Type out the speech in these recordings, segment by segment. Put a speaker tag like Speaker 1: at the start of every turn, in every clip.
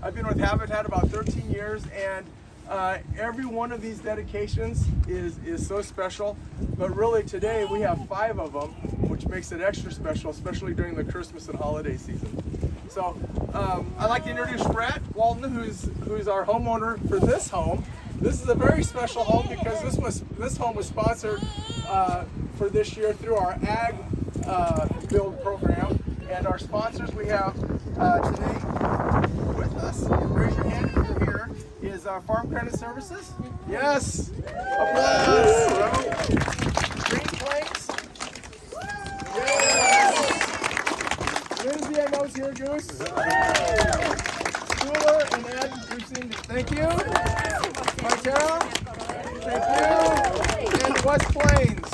Speaker 1: I've been with Habitat about 13 years, and every one of these dedications is so special. But really today we have 5 of them, which makes it extra special, especially during the Christmas and holiday season. So I'd like to introduce Brett Walton, who's our homeowner for this home. This is a very special home because this home was sponsored for this year through our Ag Build program. And our sponsors we have today with us, raise your hand if you're here, is Farm Credit Services. Yes! Applause! Green Plains. Yes! Lindsay, I know is here, Goose. Schuler and Ed, we've seen, thank you. Martera, thank you. And West Plains.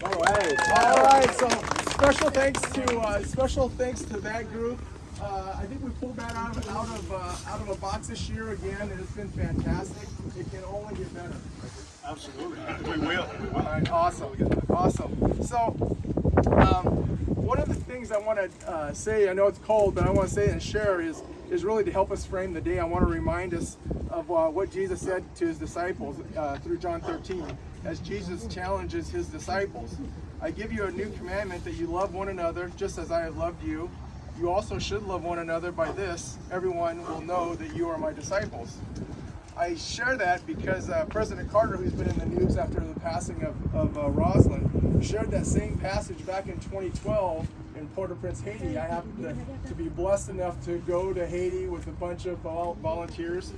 Speaker 1: All right, so special thanks to that group. I think we pulled that out of a box this year again, and it's been fantastic. It can only get better.
Speaker 2: Absolutely, we will.
Speaker 1: All right, awesome. So, one of the things I want to say, I know it's cold, but I want to say and share is really to help us frame the day. I want to remind us of what Jesus said to his disciples through John 13, as Jesus challenges his disciples. I give you a new commandment, that you love one another just as I have loved you. You also should love one another. By this, everyone will know that you are my disciples. I share that because President Carter, who's been in the news after the passing of Roslyn, shared that same passage back in 2012 in Port-au-Prince, Haiti. I happened to be blessed enough to go to Haiti with a bunch of volunteers,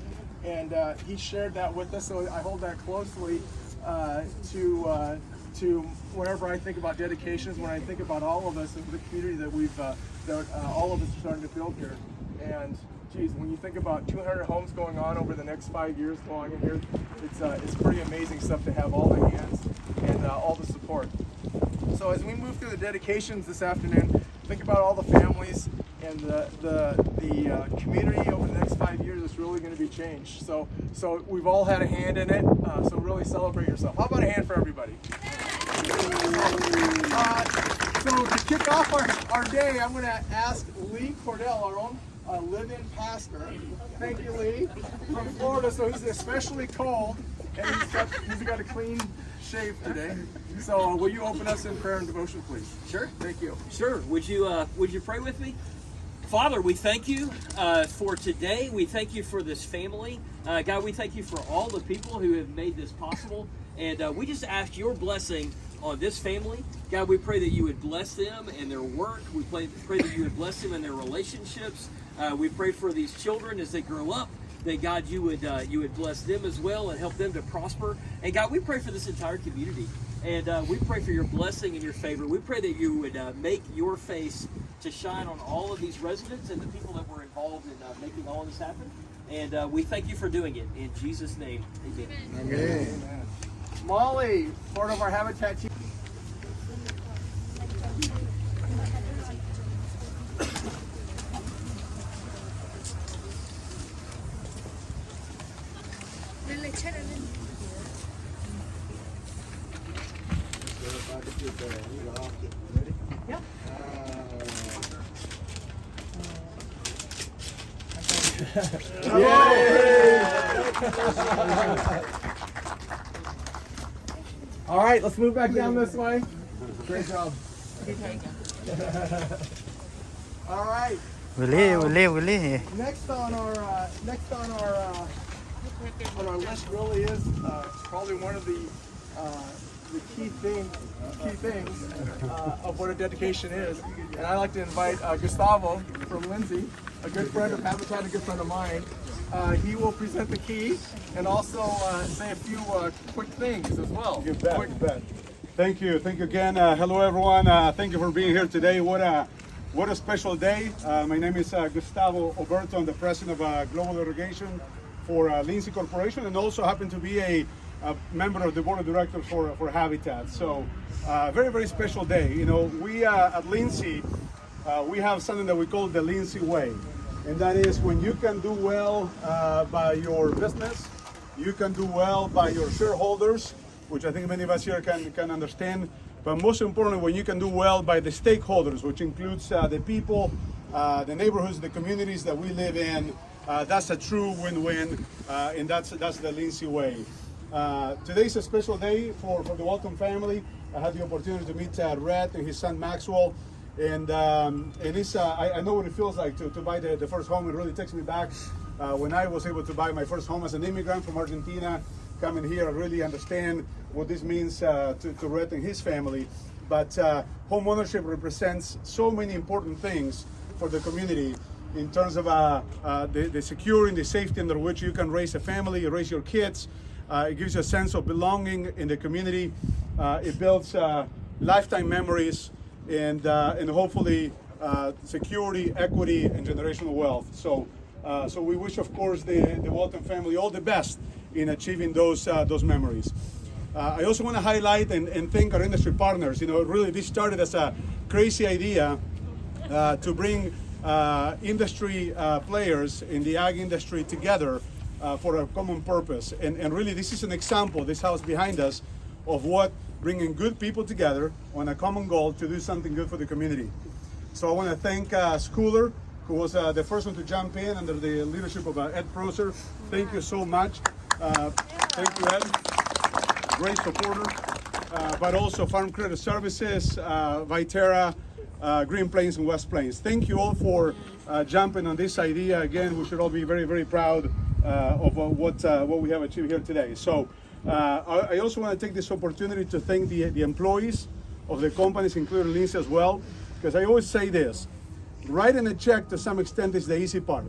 Speaker 1: and he shared that with us, so I hold that closely to whenever I think about dedications, when I think about all of us and the community that all of us are starting to build here. And geez, when you think about 200 homes going on over the next 5 years long in here, it's pretty amazing stuff to have all the hands and all the support. So as we move through the dedications this afternoon, think about all the families and the community over the next 5 years that's really going to be changed. So we've all had a hand in it. So really celebrate yourself. How about a hand for everybody? So to kick off our day, I'm going to ask Lee Cordell, our own live-in pastor. Thank you, Lee, from Florida. So he's especially cold, and he's got a clean shave today. So will you open us in prayer and devotion, please?
Speaker 3: Sure.
Speaker 1: Thank you.
Speaker 3: Sure. Would you pray with me? Father, we thank you for today. We thank you for this family. God, we thank you for all the people who have made this possible. And we just ask your blessing on this family. God, we pray that you would bless them and their work. We pray that you would bless them in their relationships. We pray for these children as they grow up, that God, you would bless them as well and help them to prosper. And God, we pray for this entire community. And we pray for your blessing and your favor. We pray that you would make your face to shine on all of these residents and the people that were involved in making all of this happen. And we thank you for doing it. In Jesus' name, amen.
Speaker 1: Amen. Molly, part of our Habitat team.
Speaker 4: Yep.
Speaker 1: All right, let's move back down this way. Great job. All right. Next on our list really is probably one of the key things of what a dedication is. And I'd like to invite Gustavo from Lindsay, a good friend of Habitat, a good friend of mine. He will present the key and also say a few quick things as well.
Speaker 2: You bet. Thank you again. Hello everyone. Thank you for being here today. What a special day. My name is Gustavo Oberto. I'm the president of Global Irrigation for Lindsay Corporation, and also happen to be a member of the board of directors for Habitat. So very, very special day. You know, we at Lindsay, we have something that we call the Lindsay Way. And that is when you can do well by your business, you can do well by your shareholders, which I think many of us here can understand. But most importantly, when you can do well by the stakeholders, which includes the people, the neighborhoods, the communities that we live in, That's a true win-win, and that's the Lindsay way. Today's a special day for the Walton family. I had the opportunity to meet Red and his son Maxwell, and it's, I know what it feels like to buy the first home. It really takes me back when I was able to buy my first home as an immigrant from Argentina. Coming here, I really understand what this means to Red and his family. But home ownership represents so many important things for the community in terms of the security and the safety under which you can raise a family, raise your kids. It gives you a sense of belonging in the community. It builds lifetime memories and hopefully security, equity, and generational wealth. So we wish, of course, the Walton family all the best in achieving those memories. I also want to highlight and thank our industry partners. You know, really, this started as a crazy idea to bring industry players in the ag industry together for a common purpose. And really, this is an example, this house behind us, of what bringing good people together on a common goal to do something good for the community. So I want to thank Schooler, who was the first one to jump in under the leadership of Ed Prosser. Thank you so much. Thank you, Ed. Great supporter. But also Farm Credit Services, Viterra, Green Plains and West Plains. Thank you all for jumping on this idea. Again, we should all be very, very proud of what we have achieved here today. So I also want to take this opportunity to thank the employees of the companies, including Lindsay as well, because I always say this, writing a check to some extent is the easy part.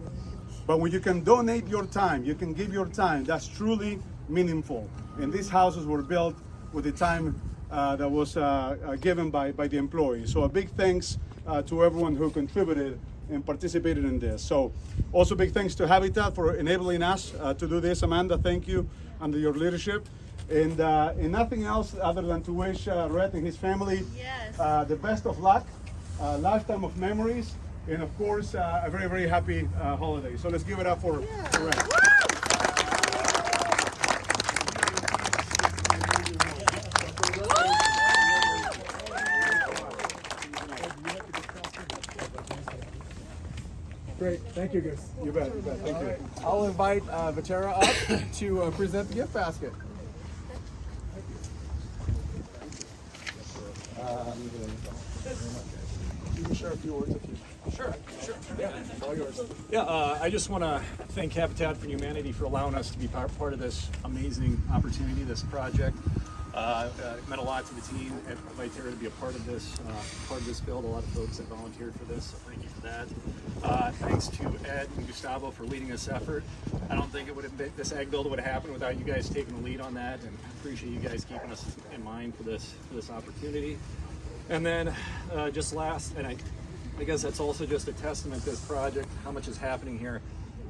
Speaker 2: But when you can donate your time, you can give your time, that's truly meaningful. And these houses were built with the time that was given by the employees. So a big thanks to everyone who contributed and participated in this. So also big thanks to Habitat for enabling us to do this. Amanda, thank you under your leadership. And nothing else other than to wish Red and his family the best of luck, lifetime of memories, and of course a very, very happy holiday. So let's give it up for Red.
Speaker 1: Great, thank you, Gus.
Speaker 2: You bet, thank you.
Speaker 1: I'll invite Viterra up to present the gift basket. You can share a few words if you.
Speaker 5: Sure.
Speaker 1: Yeah, all yours.
Speaker 5: Yeah, I just want to thank Habitat for Humanity for allowing us to be part of this amazing opportunity, this project. It meant a lot to the team at Viterra to be a part of this build. A lot of folks that volunteered for this, so thank you for that. Thanks to Ed and Gustavo for leading this effort. I don't think this ag build would have happened without you guys taking the lead on that, and I appreciate you guys keeping us in mind for this opportunity. And then just last, and I guess that's also just a testament to this project, how much is happening here,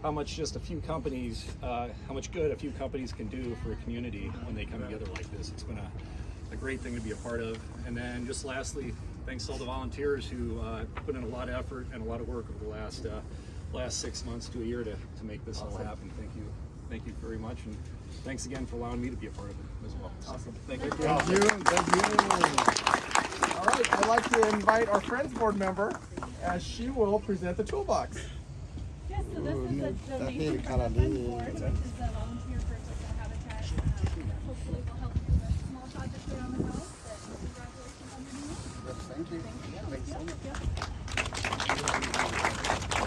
Speaker 5: how much just a few companies, how much good a few companies can do for a community when they come together like this. It's been a great thing to be a part of. And then just lastly, thanks to all the volunteers who put in a lot of effort and a lot of work over the last 6 months to a year to make this all happen. Thank you very much, and thanks again for allowing me to be a part of it as well.
Speaker 1: Awesome.
Speaker 5: Thank you.
Speaker 1: Thank you. All right, I'd like to invite our Friends Board member as she will present the toolbox.
Speaker 6: Yes, so this is a donation from the Friends Board, which is a volunteer purchase at Habitat. Hopefully will help you with a small project around the house that congratulations on the new.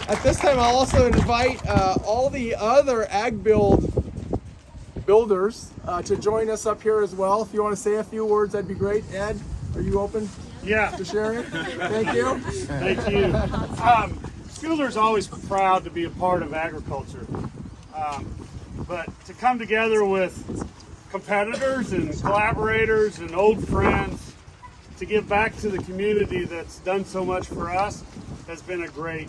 Speaker 1: At this time, I'll also invite all the other ag builders to join us up here as well. If you want to say a few words, that'd be great. Ed, are you open?
Speaker 7: Yeah.
Speaker 1: To sharing? Thank you.
Speaker 7: Thank you. Schooler's always proud to be a part of agriculture, but to come together with competitors and collaborators and old friends to give back to the community that's done so much for us has been a great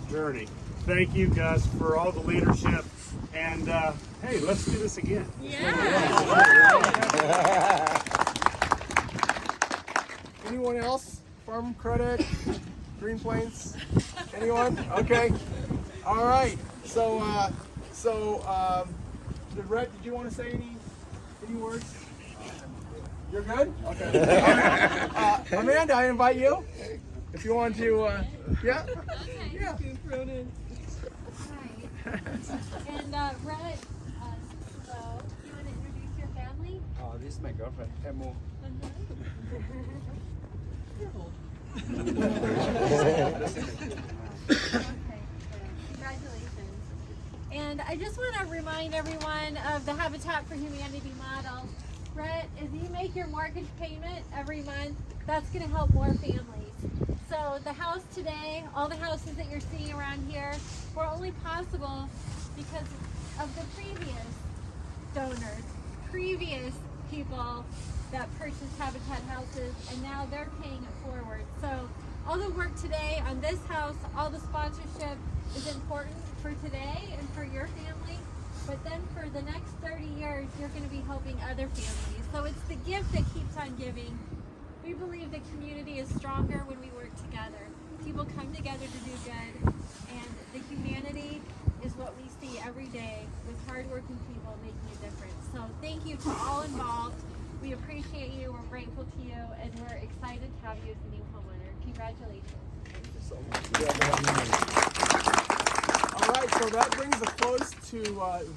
Speaker 7: journey. Thank you, Gus, for all the leadership, and hey, let's do this again.
Speaker 1: Anyone else? Farm Credit, Green Plains? Anyone? Okay. All right. So, Red, did you want to say any words? You're good? Okay. All right. Amanda, I invite you. If you want to, yeah?
Speaker 6: Okay.
Speaker 1: Yeah.
Speaker 6: Hi. And Rhett, so you want to introduce your family?
Speaker 2: This is my girlfriend, Emo.
Speaker 6: Okay, congratulations. And I just want to remind everyone of the Habitat for Humanity model. Brett, as you make your mortgage payment every month, that's going to help more families. So the house today, all the houses that you're seeing around here, were only possible because of the previous donors, previous people that purchased Habitat houses, and now they're paying it forward. So all the work today on this house, all the sponsorship is important for today and for your family, but then for the next 30 years, you're going to be helping other families. So it's the gift that keeps on giving. We believe the community is stronger when we work together. People come together to do good, and the humanity is what we see every day with hardworking people making a difference. So thank you to all involved. We appreciate you, we're grateful to you, and we're excited to have you as the new homeowner. Congratulations.
Speaker 1: All right, so that brings a close to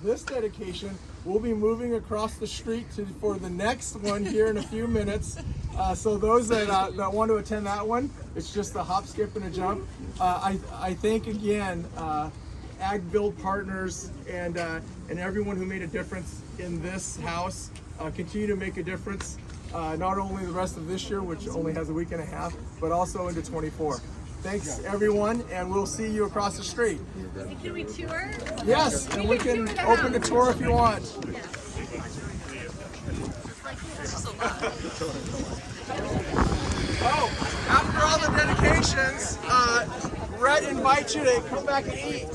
Speaker 1: this dedication. We'll be moving across the street for the next one here in a few minutes. So those that want to attend that one, it's just a hop, skip, and a jump. I thank again Ag Build Partners and everyone who made a difference in this house. Continue to make a difference, not only the rest of this year, which only has a week and a half, but also into 24. Thanks everyone, and we'll see you across the street.
Speaker 6: And can we tour?
Speaker 1: Yes, and we can open the tour if you want. Oh, after all the dedications, Rhett invites you to come back and eat.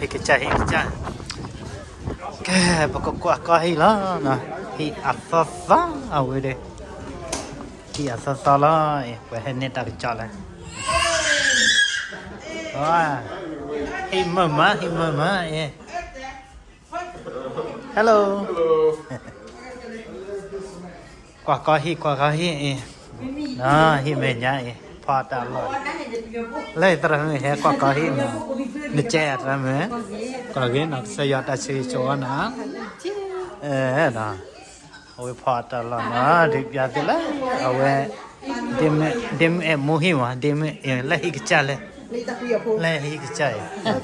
Speaker 4: Hikcha ke pokok ko hila na hi afafa awede hi afafa la ko henne ta chala wa hi mama hello ko hi na hi me nya pha ta lo lấy tao người hè qua có hin nó che ra mà còn cái nó xây dựng ta xây chỗ nó đó ôi phật ta là nó được giờ thì là ôi đêm em mua hi mà đêm em lấy cái chả lấy cái chả ya ôi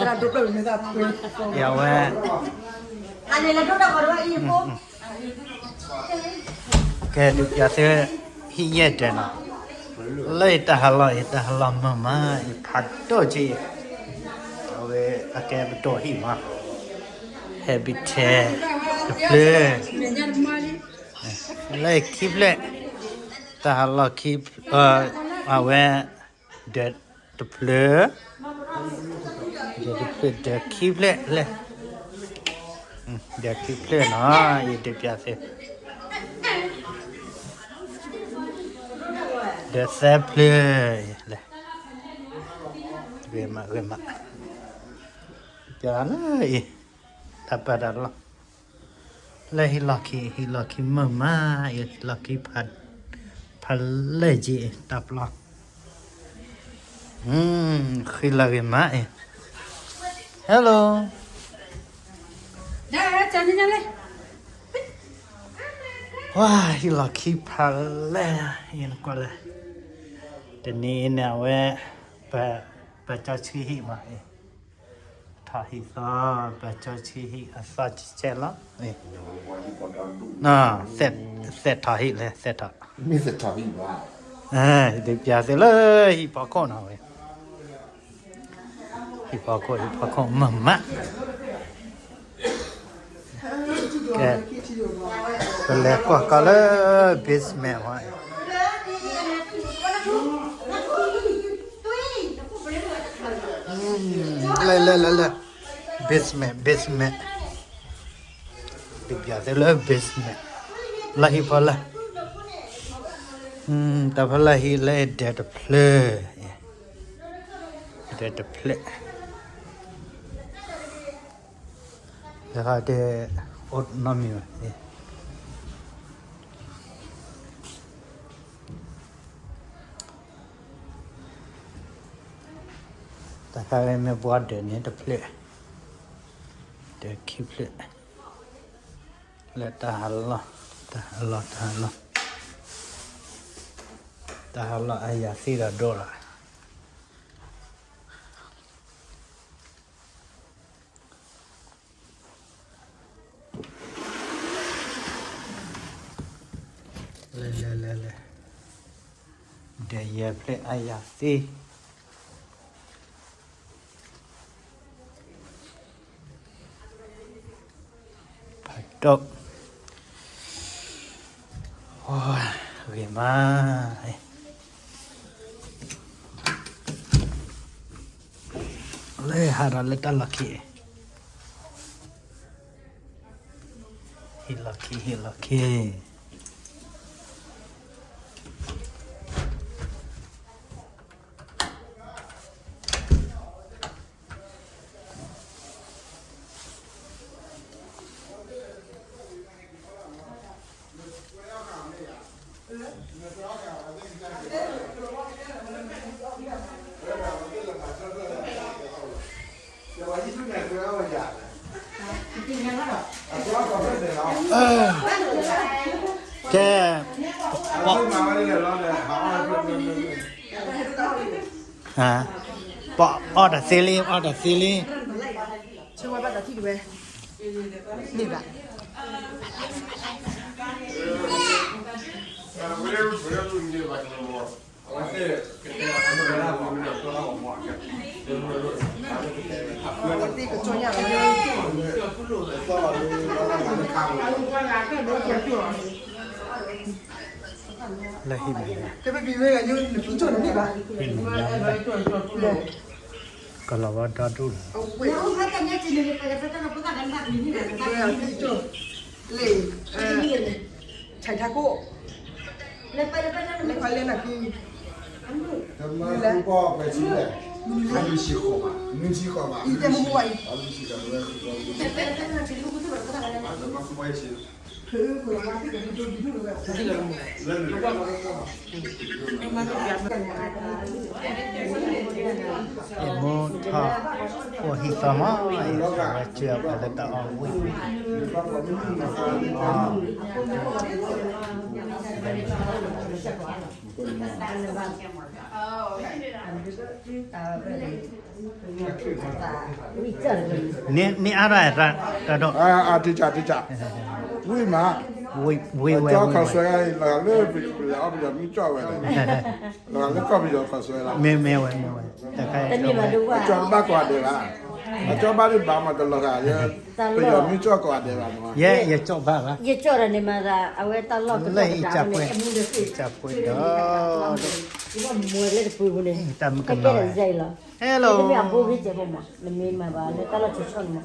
Speaker 4: cái được giờ thì hi nhẹ thế nào lấy ta hala mama phát đồ gì về cái bữa đồ hi mà habitat play lấy keep lấy ta hala keep về the play the keep lấy the keep lấy nó ये được क्या से the play le về mà giờ nó tập ra đó le hi lucky mama hi lucky phan le gì tập lo khi là về mà hello wow hi lucky phan le yên qua le the này nào bà cho chi hi mà thà hi sao bà cho chi hi sao chỉ chơi lắm nè set thà hi le set thà
Speaker 8: มีเสร็จถอดอีกว่า
Speaker 4: เดี๋ยวจะเสร็จเลยhi bỏ con nào vậy hi pa ko mama ke le ka le basement wa le basement big ya le basement la hi pa la ta pa la hi le dead play dead play da de ot na mi ta ka me bua de ne de play de keep play let ta halla ta halla aya si da do la le de ye play aya si Đọc ôi vì mà lấy hara lấy ta lucky he lucky cái à bỏ order ceiling
Speaker 8: Chưa qua bắt đầu thi về. Đi bạn.
Speaker 4: là hình
Speaker 8: Cái baby này là như phí chuẩn đấy bạn.
Speaker 4: còn là vào đó đủ
Speaker 8: Chảy thác cô. Lên khoai lên là khi
Speaker 9: Không có phải chỉ để anh đi xịt khổ mà, mình xịt khổ mà.
Speaker 8: đi tìm mua vậy.
Speaker 9: Anh đi xịt rồi. Anh mà không phải xịt.
Speaker 4: Emo tha o hi sama ai sa chia pa le ta on wi ni ara ra do
Speaker 9: Đi chả. Vui mà.
Speaker 4: we
Speaker 9: Cho khẩu suy là lỡ bị bây giờ mình cho vậy này. Là lỡ có bây giờ khẩu suy là.
Speaker 4: me ta kai
Speaker 9: Cho ba quả để là. Cho ba đi ba mà được là bây giờ mình cho quả để là mà.
Speaker 4: ye cho ba ba
Speaker 10: ye chora ni mara awe ta lo
Speaker 4: le cha pui đó
Speaker 10: iba muele de pu ne
Speaker 4: ta ma
Speaker 10: ka
Speaker 4: kan
Speaker 10: kera
Speaker 4: no
Speaker 10: zai la
Speaker 4: hello
Speaker 10: ni abu bi je bo ma ne me ma ba ne ta lo chu son ma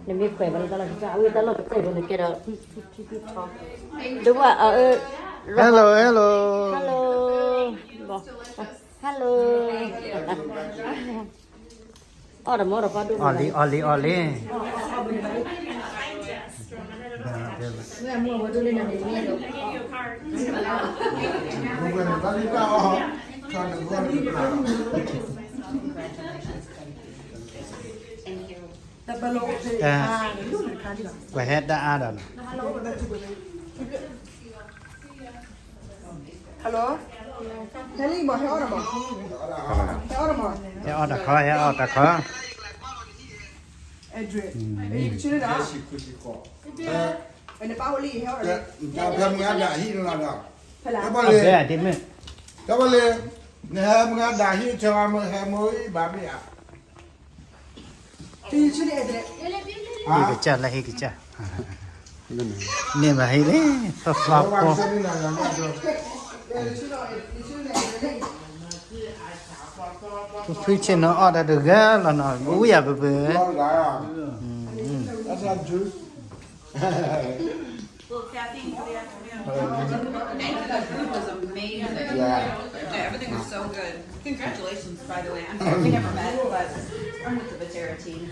Speaker 10: ne me kwe ba ta lo chu awe ta lo tsai bo ne kera talk do wa
Speaker 4: hello
Speaker 10: hello bo hello ora mora pa do
Speaker 4: oli
Speaker 10: ne mo bo do le na ne me do
Speaker 9: Không quen ta đi cao. Cho đừng có đi cao.
Speaker 8: tập ba lô thì
Speaker 4: quay hết đã à đần
Speaker 8: Hello. Thế đi mà heo mà. Heo mà.
Speaker 4: heo đã khó
Speaker 8: Adrian. Chưa đó. Anh bao ly heo rồi.
Speaker 9: Cho thêm ngã đại hi là được.
Speaker 8: Phải làm.
Speaker 9: Các bạn
Speaker 4: ok
Speaker 9: lên.
Speaker 4: đi mình
Speaker 9: Các bạn lên. Nè ngã đại hi cho em mới bà bị à.
Speaker 8: Thì chưa để rồi.
Speaker 4: hi cái cha là hi cái cha nè mà hi đấy phật phật
Speaker 9: Các bạn
Speaker 4: cô
Speaker 9: xem đi nào làm bạn được.
Speaker 4: phía trên nó ở đây được ghé là nó bú ya bự bự
Speaker 9: Ngon gái à? That's not juice.
Speaker 11: Thank you. The food was amazing.
Speaker 9: Yeah.
Speaker 11: Everything was so good. Congratulations, by the way. I'm sorry we never met, but I'm with the Batera team.